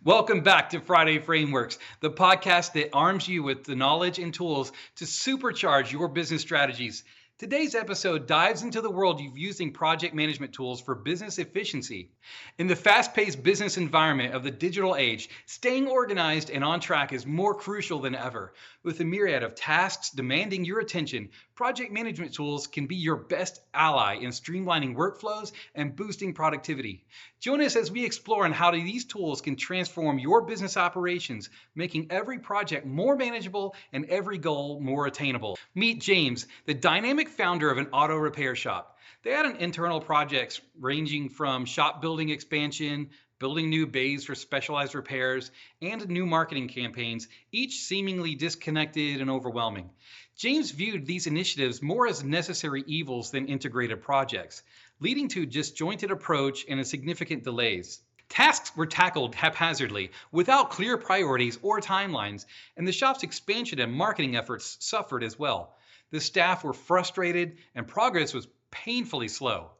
Welcome back to Friday Frameworks, the podcast that arms you with the knowledge and tools to supercharge your business strategies. Today's episode dives into the world of using project management tools for business efficiency. In the fast-paced business environment of the digital age, staying organized and on track is more crucial than ever. With a myriad of tasks demanding your attention, project management tools can be your best ally in streamlining workflows and boosting productivity. Join us as we explore on how these tools can transform your business operations, making every project more manageable and every goal more attainable. Meet James, the dynamic founder of an auto repair shop. They had an internal projects ranging from shop building expansion, building new bays for specialized repairs, and new marketing campaigns, each seemingly disconnected and overwhelming. James viewed these initiatives more as necessary evils than integrated projects, leading to disjointed approach and significant delays. Tasks were tackled haphazardly, without clear priorities or timelines, and the shop's expansion and marketing efforts suffered as well. The staff were frustrated and progress was painfully slow.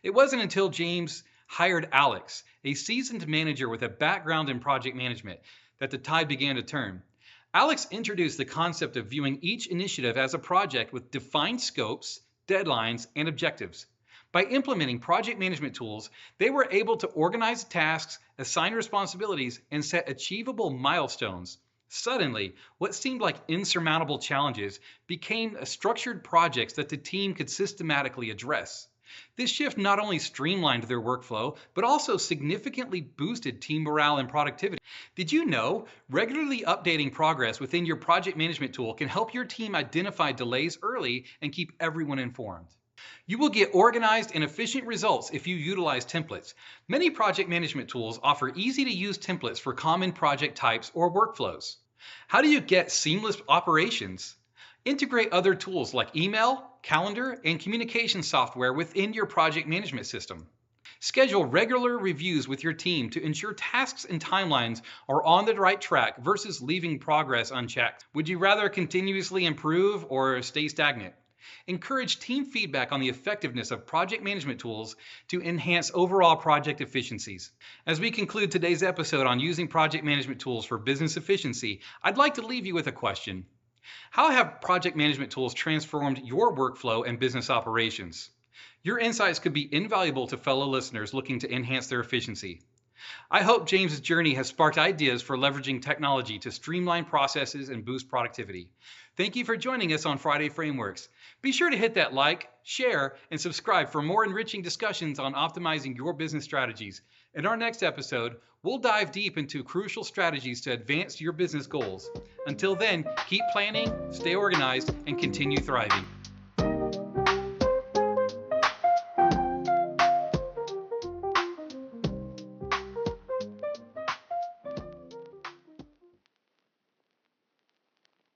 It wasn't until James hired Alex, a seasoned manager with a background in project management, that the tide began to turn. Alex introduced the concept of viewing each initiative as a project with defined scopes, deadlines, and objectives. By implementing project management tools, they were able to organize tasks, assign responsibilities, and set achievable milestones. Suddenly, what seemed like insurmountable challenges became structured projects that the team could systematically address. This shift not only streamlined their workflow, but also significantly boosted team morale and productivity. Did you know regularly updating progress within your project management tool can help your team identify delays early and keep everyone informed? You will get organized and efficient results if you utilize templates. Many project management tools offer easy-to-use templates for common project types or workflows. How do you get seamless operations? Integrate other tools like email, calendar, and communication software within your project management system. Schedule regular reviews with your team to ensure tasks and timelines are on the right track versus leaving progress unchecked. Would you rather continuously improve or stay stagnant? Encourage team feedback on the effectiveness of project management tools to enhance overall project efficiencies. As we conclude today's episode on using project management tools for business efficiency, I'd like to leave you with a question. How have project management tools transformed your workflow and business operations? Your insights could be invaluable to fellow listeners looking to enhance their efficiency. I hope James's journey has sparked ideas for leveraging technology to streamline processes and boost productivity. Thank you for joining us on Friday Frameworks. Be sure to hit that like, share, and subscribe for more enriching discussions on optimizing your business strategies. In our next episode, we'll dive deep into crucial strategies to advance your business goals. Until then, keep planning, stay organized, and continue thriving.